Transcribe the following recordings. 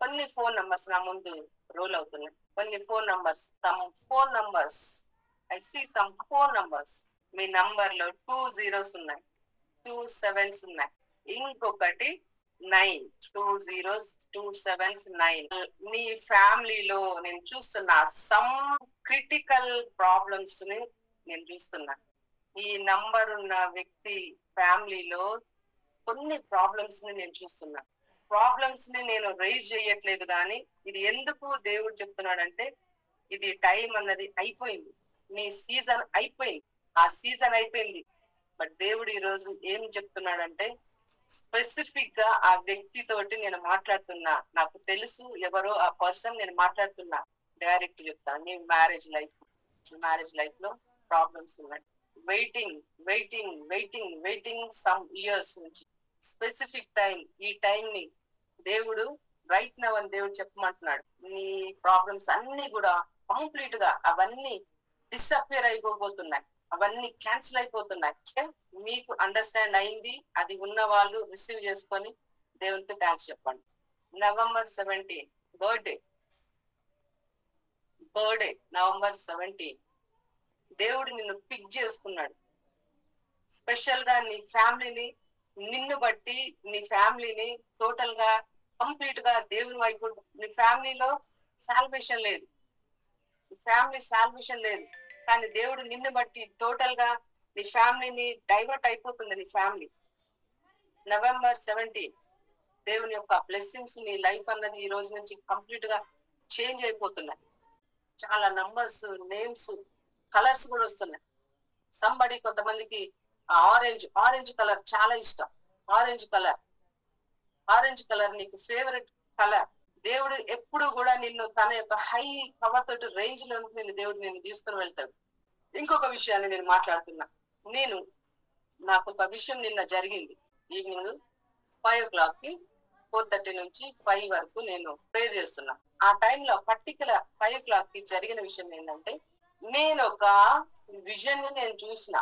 కొన్ని phone numbers నా ముందు రోల్ అవుతున్నాయి. కొన్ని phone numbers, phone numbers, I see some phone numbers. మీ నంబర్ లో 2 zeros ఉన్నాయి, 2 sevens ఉన్నాయి, ఇంకొకటి 9, 2 zeros, 2 sevens, 9. మీ ఫ్యామిలీలో నేను చూస్తున్నా సమ్ క్రిటికల్ ప్రాబ్లమ్స్ ని నేను చూస్తున్నా. ఈ నంబర్ ఉన్న వ్యక్తి ఫ్యామిలీలో కొన్ని ప్రాబ్లమ్స్ ని నేను చూస్తున్నా. ప్రాబ్లమ్స్ ని నేను రైజ్ చేయట్లేదు, కానీ ఇది ఎందుకు దేవుడు చెప్తున్నాడంటే, ఇది టైం అన్నది అయిపోయింది, నీ సీజన్ అయిపోయింది, ఆ సీజన్ అయిపోయింది. బట్ దేవుడు ఈ రోజు ఏం చెప్తున్నాడంటే, స్పెసిఫిక్ గా ఆ వ్యక్తి తోటి నేను మాట్లాడుతున్నా. నాకు తెలుసు ఎవరో ఆ పర్సన్, నేను మాట్లాడుతున్నా. డైరెక్ట్ చెప్తాను, నీ మ్యారేజ్ లైఫ్ లో ప్రాబ్లమ్స్ ఉన్నాయి. Waiting waiting waiting waiting some years నుంచి స్పెసిఫిక్ టైం, ఈ టైం ని దేవుడు రైట్ నౌ అని దేవుడు చెప్పమంటున్నాడు. నీ ప్రాబ్లమ్స్ అన్ని కూడా కంప్లీట్ గా అవన్నీ డిసప్పియర్ అయిపోతున్నాయి, అవన్నీ క్యాన్సిల్ అయిపోతున్నాయి. మీకు అండర్స్టాండ్ అయింది, అది ఉన్న వాళ్ళు రిసీవ్ చేసుకొని దేవునికి థ్యాంక్స్ చెప్పండి. November 17 బర్త్డే, November 17 దేవుడు నిన్ను పిక్ చేసుకున్నాడు. స్పెషల్ గా నీ ఫ్యామిలీని, నిన్ను బట్టి నీ ఫ్యామిలీని టోటల్ గా కంప్లీట్ గా దేవుని వైపు. నీ ఫ్యామిలీలో సాల్వేషన్ లేదు, సాల్వేషన్ లేదు, కానీ దేవుడు నిన్ను బట్టి టోటల్ గా నీ ఫ్యామిలీని డైవర్ట్ అయిపోతుంది. నీ ఫ్యామిలీ November 17 దేవుని యొక్క బ్లెస్సింగ్స్, నీ లైఫ్ అన్నది ఈ రోజు నుంచి కంప్లీట్ గా చేంజ్ అయిపోతున్నాయి. చాలా నంబర్స్, నేమ్స్, కలర్స్ కూడా వస్తున్నాయి. సంబడి కొంతమందికి ఆరెంజ్ కలర్ చాలా ఇష్టం. ఆరెంజ్ కలర్ నీకు ఫేవరెట్ కలర్. దేవుడు ఎప్పుడు కూడా నిన్ను తన యొక్క హై పవర్ తోటి రేంజ్ లో దేవుడు నిన్ను తీసుకుని వెళ్తాడు. ఇంకొక విషయాన్ని నేను మాట్లాడుతున్నా. నాకు ఒక విషయం నిన్న జరిగింది. ఈవినింగ్ 5 o'clock కి 4:30 నుంచి 5 వరకు నేను ప్రేయర్ చేస్తున్నా. ఆ టైంలో పర్టికులర్ 5 o'clock కి జరిగిన విషయం ఏంటంటే, నేను ఒక విజన్ ని నేను చూసిన.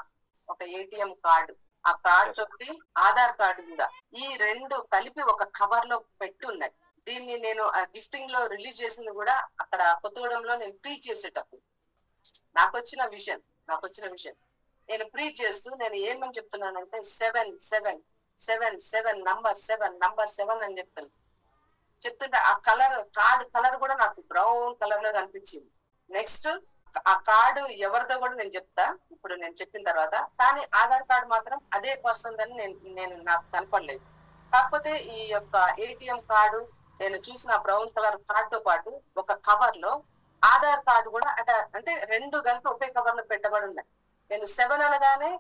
ఒక ATM కార్డు, ఆ కార్డు తోటి ఆధార్ కార్డు కూడా, ఈ రెండు కలిపి ఒక కవర్ లో పెట్టి ఉన్నాయి. దీన్ని నేను గిఫ్టింగ్ లో రిలీజ్ చేసింది కూడా అక్కడ కొత్తగూడెంలో నేను ప్రీచ్ చేసేటప్పుడు నాకు వచ్చిన విషయం. నేను ప్రీచ్ చేస్తూ నేను ఏమని చెప్తున్నానంటే, 7 నంబర్ 7 అని చెప్తుంటే ఆ కార్డు కలర్ కూడా నాకు బ్రౌన్ కలర్ లో కనిపించింది. నెక్స్ట్ ఆ కార్డు ఎవరిదో కూడా నేను చెప్తా ఇప్పుడు నేను చెప్పిన తర్వాత, కానీ ఆధార్ కార్డు మాత్రం అదే పర్సన్ అని నేను నాకు కనపడలేదు. కాకపోతే ఈ యొక్క ATM కార్డు నేను చూసిన బ్రౌన్ కలర్ కార్డు తో పాటు ఒక కవర్ లో ఆధార్ కార్డు కూడా అంటే 2 గంటలు ఒకే కవర్ లో పెట్టబడి ఉన్నాయి. నేను 7 అనగానే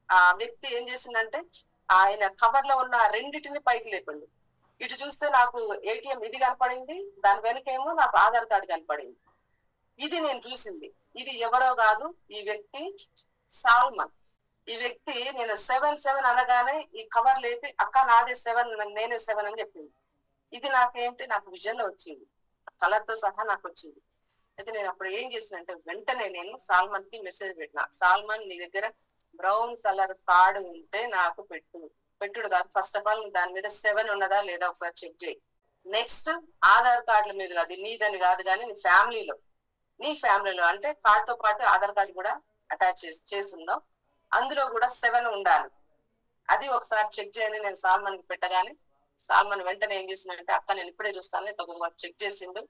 ఆ వ్యక్తి ఏం చేసిందంటే, ఆయన కవర్ లో ఉన్న రెండింటిని పైకి లేపండి. ఇటు చూస్తే నాకు ATM ఇది కనపడింది, దాని వెనకేమో నాకు ఆధార్ కార్డు కనపడింది. ఇది నేను చూసింది. ఇది ఎవరో కాదు, ఈ వ్యక్తి సాల్మన్. ఈ వ్యక్తి నేను 7 అనగానే ఈ కవర్ లేపి, అక్క నాదే 7, నేనే 7 అని చెప్పింది. ఇది నాకు విజన్ లో వచ్చింది, కలర్ తో సహా నాకు వచ్చింది. అయితే నేను అప్పుడు ఏం చేసినంటే, వెంటనే నేను సాల్మన్ కి మెసేజ్ పెట్టిన. సాల్మన్, నీ దగ్గర బ్రౌన్ కలర్ కార్డు ఉంటే నాకు పెట్టుడు కాదు, ఫస్ట్ ఆఫ్ ఆల్ దాని మీద 7 ఉన్నదా లేదా ఒకసారి చెక్ చేయి. నెక్స్ట్ ఆధార్ కార్డుల మీద కాదు, నీదని కాదు, కానీ నీ ఫ్యామిలీలో అంటే కార్డు తో పాటు ఆధార్ కార్డు కూడా అటాచ్ చేస్తుందాం, అందులో కూడా 7 ఉండాలి. అది ఒకసారి చెక్ చేయని నేను సాల్మన్ కి పెట్టగానే, సాల్మన్ వెంటనే ఏం చేసిందంటే, అక్క నేను ఇప్పుడే చూస్తాను, చెక్ చేసిండు,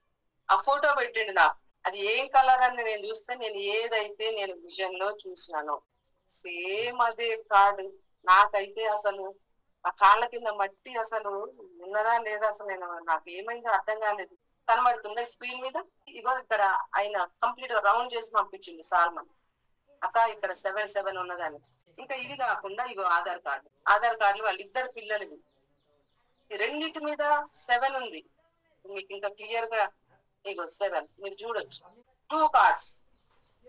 ఆ ఫోటో పెట్టిండు నాకు. అది ఏం కలర్ అని నేను చూస్తే, నేను ఏదైతే నేను విజన్ లో చూసినానో సేమ్ అదే కార్డు. నాకైతే అసలు ఆ కాళ్ళ కింద మట్టి అసలు ఉన్నదా లేదా, అసలు నాకు ఏమైందో అర్థం కాలేదు. కనబడుతుందా స్క్రీన్ మీద? ఇగో ఇక్కడ ఆయన కంప్లీట్ గా రౌండ్ చేసి పంపించింది సాల్మన్, అక్క ఇక్కడ 7 ఉన్నదని. ఇంకా ఇది కాకుండా ఇగో ఆధార్ కార్డులు వాళ్ళిద్దరు పిల్లలవి, రెండింటి మీద 7 ఉంది. మీకు ఇంకా క్లియర్ గా ఇగో 7 మీరు చూడొచ్చు. 2 కార్డ్స్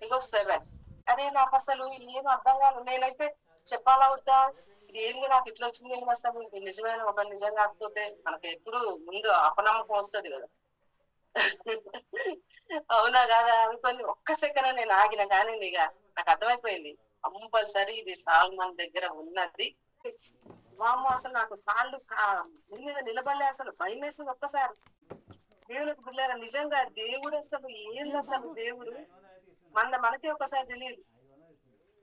ఇగో 7. అరే నాకు అసలు ఏం అర్థం కాదు. నేనైతే చెప్పాలా వద్దా, ఇది ఏంది నాకు ఇట్లా వచ్చింది, అసలు ఇది నిజమైన ఒక నిజం కాకపోతే మనకి ఎప్పుడు ముందు అపనమ్మకం వస్తుంది కదా. అవునా కాదా అనుకొని ఒక్క సెకండ్ నేను ఆగిన, కానీ ఇక నాకు అర్థమైపోయింది కంపల్సరీ ఇది సాల్మన్ దగ్గర ఉన్నది. వామ్మ అసలు నాకు కాళ్ళు మీద నిలబడలే, అసలు భయం వేసింది ఒక్కసారి. దేవునికి బిడ్డలారా, నిజంగా దేవుడు అసలు ఏంది, అసలు దేవుడు మనకే ఒకసారి తెలియదు,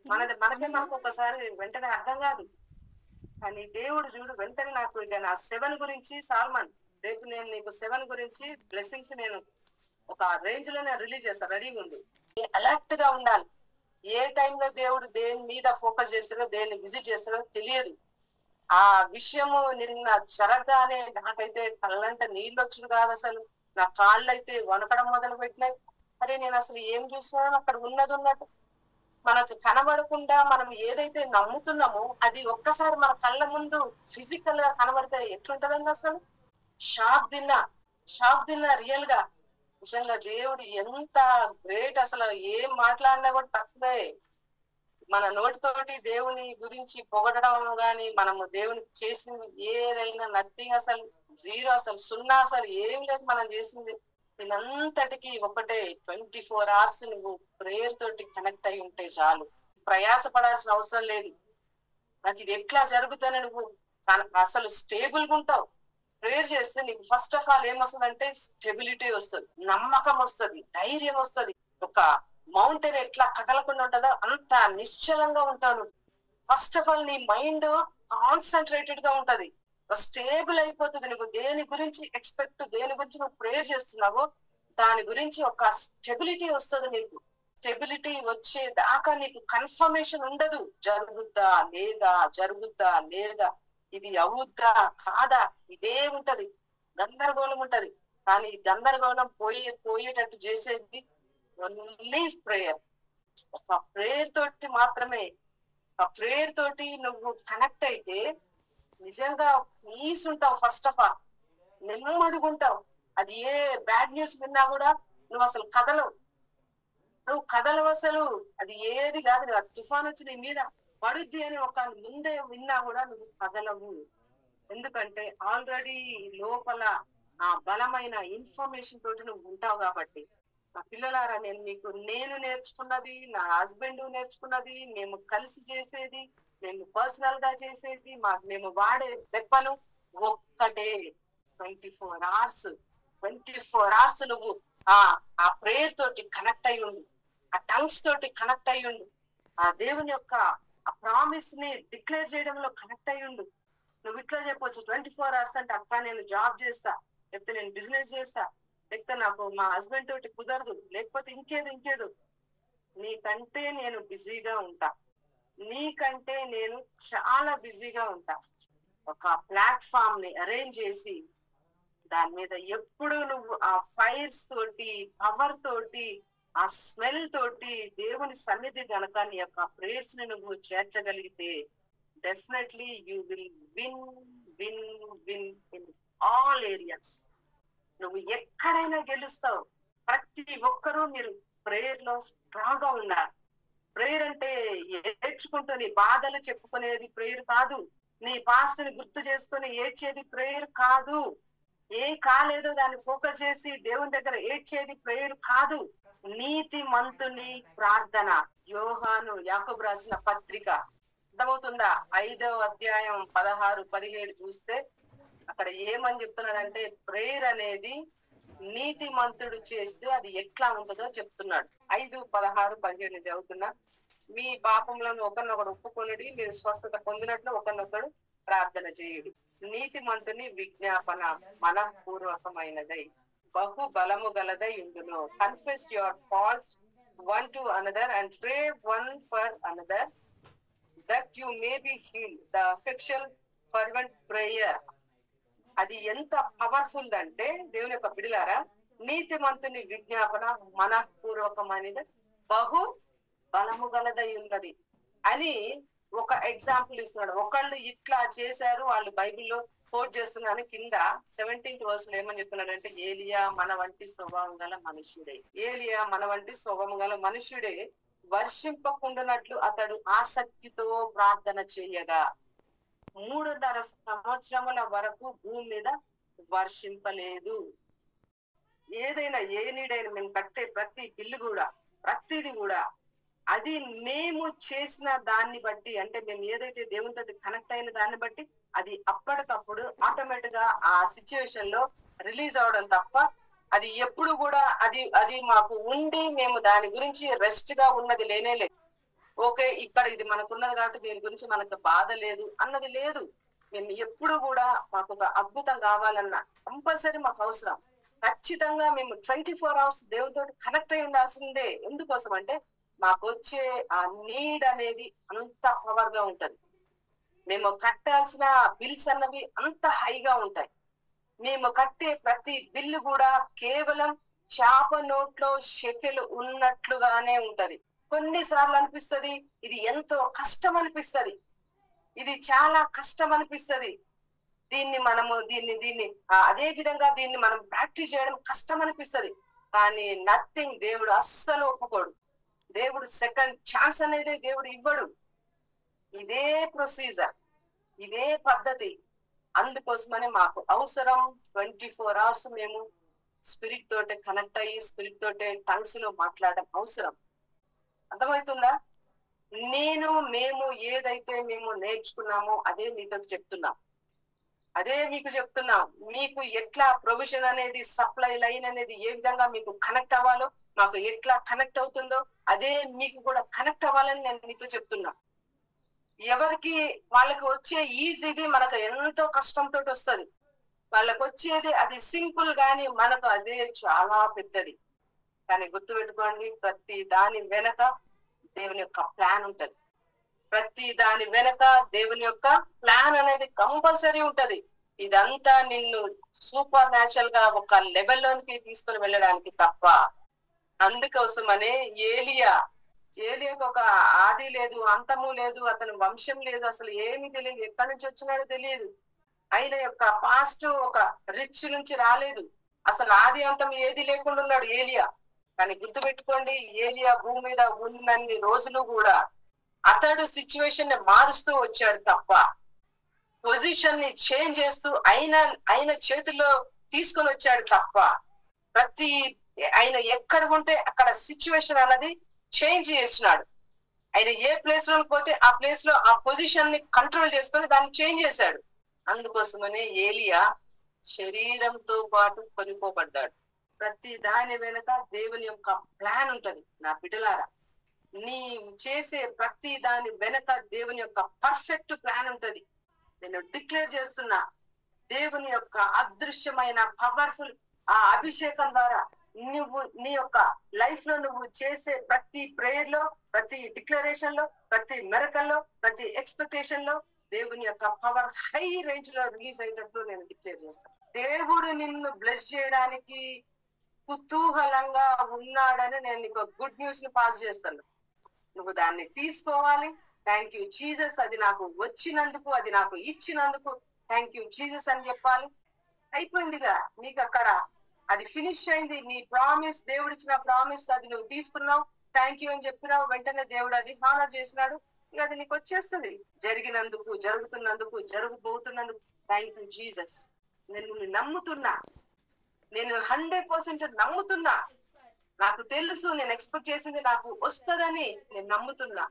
మనకు ఒకసారి వెంటనే అర్థం కాదు. కానీ దేవుడు చూడు వెంటనే నాకు ఇక నా 7 గురించి సాల్మన్, రేపు నేను నీకు 7 గురించి బ్లెస్సింగ్స్ నేను ఒక రేంజ్ లో నేను రిలీజ్ చేస్తాను, రెడీగా ఉండు. అలర్ట్ గా ఉండాలి. ఏ టైంలో దేవుడు దేని మీద ఫోకస్ చేస్తాడో, దేన్ని విజిట్ చేస్తాడో తెలియదు. ఆ విషయము నిన్న జరగగానే నాకైతే కళ్ళంటే నీళ్ళు వచ్చుడు కాదు, అసలు నా కాళ్ళు అయితే వణకడం మొదలు పెట్టినాయి. అరే నేను అసలు ఏం చూసినా అక్కడ ఉన్నది ఉన్నట్టు, మనకు కనబడకుండా మనం ఏదైతే నమ్ముతున్నామో అది ఒక్కసారి మన కళ్ళ ముందు ఫిజికల్ గా కనబడితే ఎట్లుంటదండి అసలు. షాక్ తిన్నా రియల్ గా. నిజంగా దేవుడు ఎంత గ్రేట్, అసలు ఏం మాట్లాడినా కూడా తక్కువే. మన నోటితోటి దేవుని గురించి పొగడడం గాని, మనము దేవునికి చేసింది ఏదైనా నథింగ్, అసలు జీరో, అసలు సున్నా, అసలు ఏం లేదు మనం చేసింది. దీనంతటికి ఒకటే 24 hours నువ్వు ప్రేయర్ తోటి కనెక్ట్ అయి ఉంటే చాలు, ప్రయాస పడాల్సిన అవసరం లేదు. నాకు ఇది ఎట్లా జరుగుతుందని నువ్వు అసలు స్టేబుల్ గా ఉంటావు. ప్రేయర్ చేస్తే నీకు ఫస్ట్ ఆఫ్ ఆల్ ఏమొస్తుంది అంటే స్టెబిలిటీ వస్తుంది, నమ్మకం వస్తుంది, ధైర్యం వస్తుంది. ఒక మౌంటైన్ ఎట్లా కదలకుండా ఉంటుందో అంత నిశ్చలంగా ఉంటావు. ఫస్ట్ ఆఫ్ ఆల్ నీ మైండ్ కాన్సన్ట్రేటెడ్ గా ఉంటది, స్టేబుల్ అయిపోతుంది. నువ్వు దేని గురించి ఎక్స్పెక్ట్, దేని గురించి నువ్వు ప్రేయర్ చేస్తున్నావో దాని గురించి ఒక స్టెబిలిటీ వస్తుంది నీకు. స్టెబిలిటీ వచ్చేదాకా నీకు కన్ఫర్మేషన్ ఉండదు, జరుగుద్దా లేదా, ఇది అవుద్దా కాదా, ఇదే ఉంటది, గందరగోళం ఉంటది. కానీ ఈ గందరగోళం పోయేటట్టు చేసేది ఓన్లీ ప్రేయర్. ఒక ప్రేయర్ తోటి మాత్రమే. ఆ ప్రేయర్ తోటి నువ్వు కనెక్ట్ అయితే నిజంగా పీస్ ఉంటావు. ఫస్ట్ ఆఫ్ ఆల్ నెమ్మదిగా ఉంటావు. అది ఏ బ్యాడ్ న్యూస్ విన్నా కూడా నువ్వు అసలు కదలవు అసలు. అది ఏది కాదు, నువ్వు తుఫాన్ వచ్చి నీ మీద పడుద్ది అని ఒక ముందే విన్నా కూడా నువ్వు కదలవు. ఎందుకంటే ఆల్రెడీ లోపల ఆ బలమైన ఇన్ఫర్మేషన్ తోటి నువ్వు ఉంటావు కాబట్టి. నా పిల్లలారా, నేను నేర్చుకున్నది, నా హస్బెండ్ నేర్చుకున్నది, మేము కలిసి చేసేది, మేము పర్సనల్ గా చేసేది, మేము వాడే వెప్పను ఒక్కటే. 24 hours నువ్వు ఆ ప్రేయర్ తోటి కనెక్ట్ అయి ఉండు, ఆ టంగ్స్ తోటి కనెక్ట్ అయి ఉండు, ఆ దేవుని యొక్క ఆ ప్రామిస్ ని డిక్లేర్ చేయడంలో కనెక్ట్ అయి ఉండు. నువ్వు ఇట్లా చెప్పొచ్చు 24 hours అంటే, అక్క నేను జాబ్ చేస్తా, లేకపోతే నేను బిజినెస్ చేస్తా, లేకపోతే నాకు మా హస్బెండ్ తోటి కుదరదు, లేకపోతే ఇంకేదో. నీకంటే నేను బిజీగా ఉంటా, నీకంటే నేను చాలా బిజీగా ఉంటా. ఒక ప్లాట్ఫామ్ ని అరేంజ్ చేసి దాని మీద ఎప్పుడు నువ్వు ఆ ఫైర్స్ తోటి, పవర్ తోటి, ఆ స్మెల్ తోటి దేవుని సన్నిధి గనక నీ యొక్క ప్రేయర్స్ ని నువ్వు చేర్చగలిగితే definitely you will win in all areas. నువ్వు ఎక్కడైనా గెలుస్తావు. ప్రతి ఒక్కరూ మీరు ప్రేయర్ లో స్ట్రాంగ్ గా ఉన్నారు. ప్రేయర్ అంటే ఏడ్చుకుంటూ నీ బాధలు చెప్పుకునేది ప్రేయర్ కాదు. నీ పాస్ట్ ని గుర్తు చేసుకుని ఏడ్చేది ప్రేయర్ కాదు. ఏం కాలేదో దాన్ని ఫోకస్ చేసి దేవుని దగ్గర ఏడ్చేది ప్రేయర్ కాదు. నీతి మంతుని ప్రార్థన. యాకోబు రాసిన పత్రిక అర్థమవుతుందా? 5వ అధ్యాయం 16, 17 చూస్తే అక్కడ ఏమని చెప్తున్నాడంటే, ప్రేయర్ అనేది నీతి మంతుడు చేస్తే అది ఎట్లా ఉంటుందో చెప్తున్నాడు. 5, 16, 17 చదువుతున్నా. మీ పాపంలో ఒకరినొకడు ఒప్పుకొనుడి, మీరు స్వస్థత పొందినట్లు ఒకరినొకడు ప్రార్థన చేయుడి. నీతి మంతుని విజ్ఞాపన మనఃపూర్వకమైనదై బహు బలము గలదై ఉండును. Confess your faults one to another and pray one for another that you may be healed. The effectual fervent prayer. అది ఎంత పవర్ఫుల్ అంటే దేవుని యొక్క బిడ్డలారా, నీతిమంతుని విజ్ఞాపన మనఃపూర్వకమైనది బహు బలము గలదై ఉన్నది అని ఒక ఎగ్జాంపుల్ ఇస్తున్నాడు. ఒకళ్ళు ఇట్లా చేశారు, వాళ్ళు బైబిల్లో కోట్ చేస్తున్నాను. కింద 17th verse లో ఏమని చెప్తున్నాడంటే, ఏలియా మన వంటి స్వభావం గల మనుష్యుడే వర్షింపకుండానట్లు అతడు ఆసక్తితో ప్రార్థన చేయగా 3.5 సంవత్సరముల వరకు భూమి మీద వర్షింపలేదు. ఏదైనా ఏ నీడైనా మేము కట్టే ప్రతి బిల్లు కూడా, ప్రతిది కూడా అది మేము చేసిన దాన్ని బట్టి, అంటే మేము ఏదైతే దేవునితో కనెక్ట్ అయిన దాన్ని బట్టి అది అప్పటికప్పుడు ఆటోమేటిక్ గా ఆ సిచ్యువేషన్ లో రిలీజ్ అవడం తప్ప అది ఎప్పుడు కూడా అది అది మాకు ఉండి మేము దాని గురించి రెస్ట్ గా ఉన్నది లేనే లేదు. ఓకే, ఇక్కడ ఇది మనకున్నది కాబట్టి దీని గురించి మనకు బాధ లేదు అన్నది లేదు. మేము ఎప్పుడు కూడా మాకు ఒక అద్భుతం కావాలన్నా కంపల్సరీ మాకు అవసరం. ఖచ్చితంగా మేము 24 hours దేవునితో కనెక్ట్ అయి ఉండాల్సిందే. ఎందుకోసం అంటే మాకు వచ్చే ఆ నీడ్ అనేది అంత పవర్ గా ఉంటది. మేము కట్టాల్సిన బిల్స్ అన్నవి అంత హైగా ఉంటాయి. మేము కట్టే ప్రతి బిల్లు కూడా కేవలం చేప నోట్లో షెకెలు ఉన్నట్లుగానే ఉంటది. కొన్నిసార్లు అనిపిస్తది ఇది ఎంతో కష్టం అనిపిస్తది, ఇది చాలా కష్టం అనిపిస్తది. దీన్ని అదే విధంగా దీన్ని మనం ప్రాక్టీస్ చేయడం కష్టం అనిపిస్తది. కానీ నథింగ్, దేవుడు అస్సలు ఒప్పుకోడు. దేవుడు సెకండ్ ఛాన్స్ అనేది దేవుడు ఇవ్వడు. ఇదే ప్రొసీజర్, ఇదే పద్ధతి. అందుకోసమనే మాకు అవసరం 24 hours మేము స్పిరిట్ తోటే కనెక్ట్ అయ్యి స్పిరిట్ తోటే టంగ్స్ లో మాట్లాడడం అవసరం. అర్థమవుతుందా? మేము ఏదైతే మేము నేర్చుకున్నామో అదే మీతో చెప్తున్నాం, అదే మీకు చెప్తున్నాం. మీకు ఎట్లా ప్రొవిజన్ అనేది, సప్లై లైన్ అనేది ఏ విధంగా మీకు కనెక్ట్ అవ్వాలో, మాకు ఎట్లా కనెక్ట్ అవుతుందో అదే మీకు కూడా కనెక్ట్ అవ్వాలని నేను మీతో చెప్తున్నా. ఎవరికి వాళ్ళకి వచ్చే ఈజీది మనకు ఎంతో కష్టంతో వస్తుంది. వాళ్ళకి వచ్చేది అది సింపుల్ గాని మనకు అదే చాలా పెద్దది. కానీ గుర్తుపెట్టుకోండి, ప్రతి దాని వెనక దేవుని యొక్క ప్లాన్ ఉంటది. ప్రతి దాని వెనక దేవుని యొక్క ప్లాన్ అనేది కంపల్సరీ ఉంటది. ఇదంతా నిన్ను సూపర్ న్యాచురల్ గా ఒక లెవెల్లోనికి తీసుకొని వెళ్ళడానికి తప్ప. అందుకోసమనే ఏలియాకు ఒక ఆది లేదు, అంతము లేదు, అతని వంశం లేదు, అసలు ఏమీ తెలియదు, ఎక్కడి నుంచి వచ్చినాడో తెలియదు. ఆయన యొక్క పాస్ట్ ఒక రిచ్ నుంచి రాలేదు, అసలు ఆది అంతం ఏది లేకుండా ఉన్నాడు ఏలియా. కానీ గుర్తుపెట్టుకోండి, ఏలియా భూమి మీద ఉన్నన్ని రోజులు కూడా అతడు సిచ్యువేషన్ ని మారుస్తూ వచ్చాడు తప్ప, పొజిషన్ ని చేంజ్ చేస్తూ ఆయన చేతుల్లో తీసుకొని వచ్చాడు తప్ప, ఆయన ఎక్కడ ఉంటే అక్కడ సిచ్యువేషన్ అన్నది చేంజ్ చేసినాడు. ఆయన ఏ ప్లేస్ లో పోతే ఆ ప్లేస్ లో ఆ పొజిషన్ ని కంట్రోల్ చేసుకొని దాన్ని చేంజ్ చేశాడు. అందుకోసమనే ఏలియా శరీరంతో పాటు కొనిపోబడ్డాడు. ప్రతి దాని వెనక దేవుని యొక్క ప్లాన్ ఉంటది. నా బిడ్డలారా, నీవు చేసే ప్రతి దాని వెనక దేవుని యొక్క పర్ఫెక్ట్ ప్లాన్ ఉంటది. నేను డిక్లేర్ చేస్తున్నా, దేవుని యొక్క అదృశ్యమైన పవర్ఫుల్ ఆ అభిషేకం ద్వారా నీ యొక్క లైఫ్ లో నువ్వు చేసే ప్రతి ప్రేయర్ లో, ప్రతి డిక్లరేషన్ లో, ప్రతి మెరకల్లో, ప్రతి ఎక్స్పెక్టేషన్ లో దేవుని యొక్క పవర్ హై రేంజ్ లో రిలీజ్ అయినట్లు నేను డిక్లేర్ చేస్తాను. దేవుడు నిన్ను బ్లెస్ చేయడానికి కుతూహలంగా ఉన్నాడని నేను నీకు గుడ్ న్యూస్ ని పాస్ చేస్తాను. నువ్వు దాన్ని తీసుకోవాలి. థ్యాంక్ యూ జీసస్, అది నాకు వచ్చినందుకు, అది నాకు ఇచ్చినందుకు థ్యాంక్ యూ జీసస్ అని చెప్పాలి. అయిపోయిందిగా, నీకు అక్కడ అది ఫినిష్ అయింది. నీ ప్రామిస్, దేవుడు ఇచ్చిన ప్రామిస్, అది నువ్వు తీసుకున్నావు, థ్యాంక్ యూ అని చెప్పినావు, వెంటనే దేవుడు అది హానర్ చేసినాడు. ఇక అది నీకు వచ్చేస్తుంది. జరిగినందుకు, జరుగుతున్నందుకు, జరగబోతున్నందుకు థ్యాంక్ యూ జీసస్. నేను నమ్ముతున్నా, నేను 100% నమ్ముతున్నా. నాకు తెలుసు, నేను ఎక్స్పెక్ట్ చేసింది నాకు వస్తుందని నేను నమ్ముతున్నా.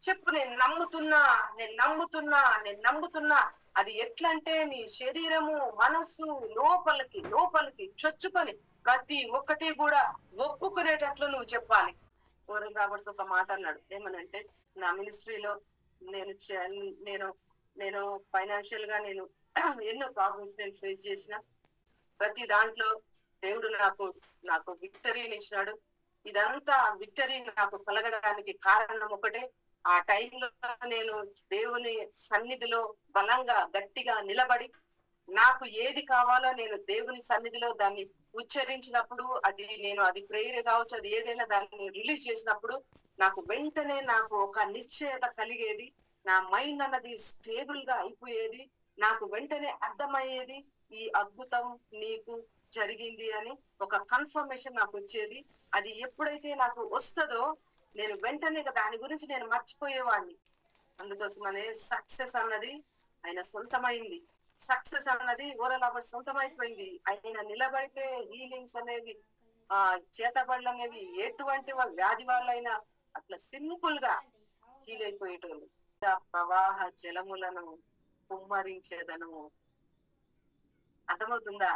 చెప్పు, నేను నమ్ముతున్నా, నేను నమ్ముతున్నా, నేను నమ్ముతున్నా. అది ఎట్లంటే నీ శరీరము, మనస్సు లోపలికి చొచ్చుకొని ప్రతి ఒక్కటి కూడా ఒప్పుకునేటట్లు నువ్వు చెప్పాలి. ఓరల్ రాబర్ట్స్ ఒక మాట అన్నాడు, ఏమనంటే, నా మినిస్ట్రీలో నేను ఫైనాన్షియల్ గా నేను ఎన్నో ప్రాబ్లమ్స్ నేను ఫేస్ చేసిన. ప్రతి దాంట్లో దేవుడు నాకు విక్టరీని ఇచ్చినాడు. ఇదంతా విక్టరీ నాకు కలగడానికి కారణం ఒకటే, ఆ టైంలో నేను దేవుని సన్నిధిలో బలంగా గట్టిగా నిలబడి నాకు ఏది కావాలో నేను దేవుని సన్నిధిలో దాన్ని ఉచ్చరించినప్పుడు, అది ప్రేయర్ కావచ్చు, అది ఏదైనా దాన్ని రిలీజ్ చేసినప్పుడు నాకు వెంటనే ఒక నిశ్చయత కలిగేది. నా మైండ్ అన్నది స్టేబుల్ గా అయిపోయేది. నాకు వెంటనే అర్థమయ్యేది, ఈ అద్భుతం నీకు జరిగింది అని ఒక కన్ఫర్మేషన్ నాకు వచ్చేది. అది ఎప్పుడైతే నాకు వస్తుందో నేను వెంటనే దాని గురించి నేను మర్చిపోయేవాడిని. అందుకోసమనే సక్సెస్ అన్నది ఆయన సొంతమైంది. సక్సెస్ అన్నది ఓరల్ రాబర్ట్స్ సొంతమైపోయింది. ఆయన నిలబడితే హీలింగ్స్ అనేవి, చేతబడులు అనేవి ఎటువంటి వ్యాధి వాళ్ళైనా అట్లా సింపుల్ గా హీల్ అయిపోయేటోళ్ళు. ప్రవాహ జలములను కుమ్మరించేదను. అర్థమవుతుందా?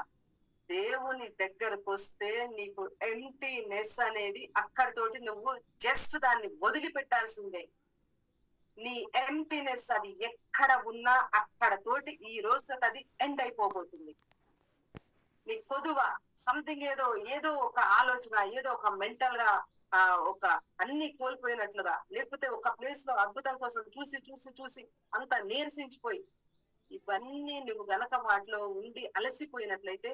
దేవుని దగ్గరకు వస్తే నీకు ఎంటీనెస్ అనేది అక్కడితోటి నువ్వు జస్ట్ దాన్ని వదిలిపెట్టాల్సిందే. నీ ఎంటీనెస్ అది ఎక్కడ ఉన్నా అక్కడ తోటి ఈ రోజు అది ఎండ్ అయిపోబోతుంది. నీ కొదువ సంథింగ్ ఏదో ఒక ఆలోచన, ఏదో ఒక మెంటల్ గా ఒక అన్ని కోల్పోయినట్లుగా, లేకపోతే ఒక ప్లేస్ లో అద్భుతం కోసం చూసి చూసి చూసి అంత నీరసించిపోయి, ఇవన్నీ నువ్వు గనక వాటిలో ఉండి అలసిపోయినట్లయితే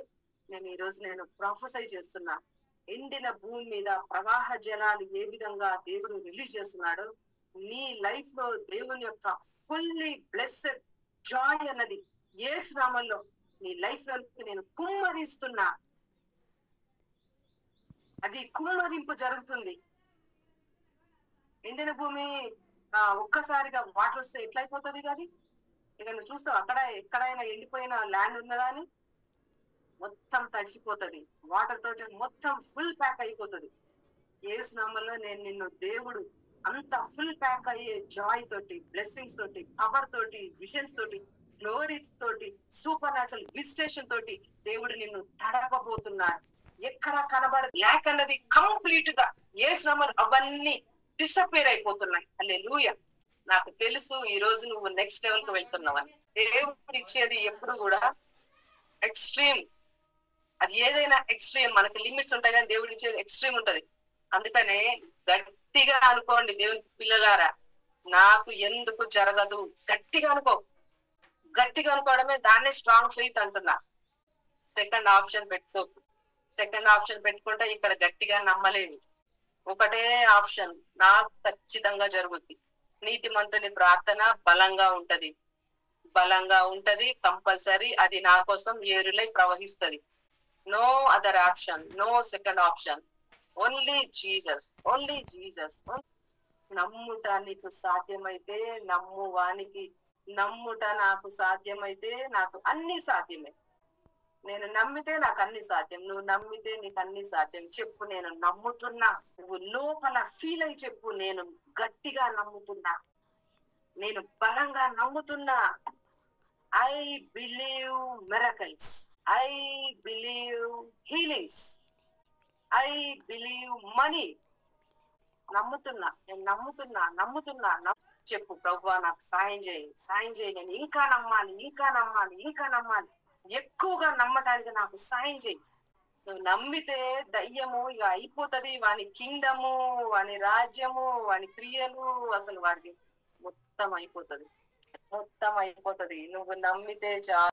నేను ప్రొఫెసై చేస్తున్నా, ఎండిన భూమి మీద ప్రవాహ జలాలు ఏ విధంగా దేవుడు రిలీజ్ చేస్తున్నాడు, నీ లైఫ్ లో దేవుని యొక్క ఫుల్లీ బ్లెస్సెడ్ జాయ్ అన్నది యేసు నామములో నీ లైఫ్ లో నేను కుమ్మరిస్తున్నా. అది కుమ్మరింపు జరుగుతుంది. ఎండిన భూమి ఒక్కసారిగా వాటర్ వస్తే ఎట్లయిపోతుంది కానీ, ఇక నువ్వు చూస్తావు అక్కడ ఎక్కడైనా ఎండిపోయిన ల్యాండ్ ఉన్నదా అని మొత్తం తడిసిపోతుంది, వాటర్ తోటి మొత్తం ఫుల్ ప్యాక్ అయిపోతుంది. యేసు నామములో నేను నిన్ను దేవుడు అంత ఫుల్ ప్యాక్ అయ్యే జాయ్ తోటి, బ్లెస్సింగ్స్ తోటి, పవర్ తోటి, విజన్స్ తోటి, గ్లోరీ తోటి, సూపర్ న్యాచురల్ విజిటేషన్ తోటి దేవుడు నిన్ను తడపబోతున్నాడు. ఎక్కడ కనబడ ల్యాక్ అన్నది కంప్లీట్ గా యేసు నామములో అవన్నీ డిసపేర్ అయిపోతున్నాయి. హల్లెలూయా. నాకు తెలుసు ఈ రోజు నువ్వు నెక్స్ట్ లెవెల్ కు వెళ్తున్నావని. దేవుడు ఇచ్చేది ఎప్పుడు కూడా ఎక్స్ట్రీమ్, అది ఏదైనా ఎక్స్ట్రీమ్. మనకి లిమిట్స్ ఉంటాయి కానీ దేవుడు ఇచ్చేది ఎక్స్ట్రీమ్ ఉంటది. అందుకనే గట్టిగా అనుకోండి దేవుని పిల్లలారా, నాకు ఎందుకు జరగదు, గట్టిగా అనుకో. గట్టిగా అనుకోవడమే దాన్నే స్ట్రాంగ్ ఫెయిత్ అంటున్నా. సెకండ్ ఆప్షన్ పెట్టుకోకు. సెకండ్ ఆప్షన్ పెట్టుకుంటే ఇక్కడ గట్టిగా నమ్మలేదు. ఒకటే ఆప్షన్, నాకు ఖచ్చితంగా జరుగుద్ది. నీతిమంతుని ప్రార్థన బలంగా ఉంటది కంపల్సరీ. అది నా కోసం ఏరులై ప్రవహిస్తది. No other option, no second option, only Jesus, only Jesus. నమ్ముట నీకు సాధ్యమైతే నమ్ము వానికి, నమ్ముట నాకు సాధ్యమైతే నాకు అన్ని సాధ్యమే. నేను నమ్మితే నాకు అన్ని సాధ్యం, నువ్వు నమ్మితే నీకు అన్ని సాధ్యం. చెప్పు, నేను నమ్ముతున్నా. నువ్వు లోపల ఫీల్ అయి చెప్పు, నేను గట్టిగా నమ్ముతున్నా, నేను బలంగా నమ్ముతున్నా. I believe miracles, I believe healings, I believe money. నేను నమ్ముతున్నా. చెప్పు, ప్రభువా నాకు సాయం చేయి, నేను ఇంకా నమ్మాలి, ఎక్కువగా నమ్మటానికి నాకు సాయం చేయి. నువ్వు నమ్మితే దయ్యము ఇక అయిపోతుంది, వాని కింగ్డము, వాని రాజ్యము, వాని క్రియలు, అసలు వాడికి మొత్తం అయిపోతుంది. నువ్వు నమ్మితే చాలు.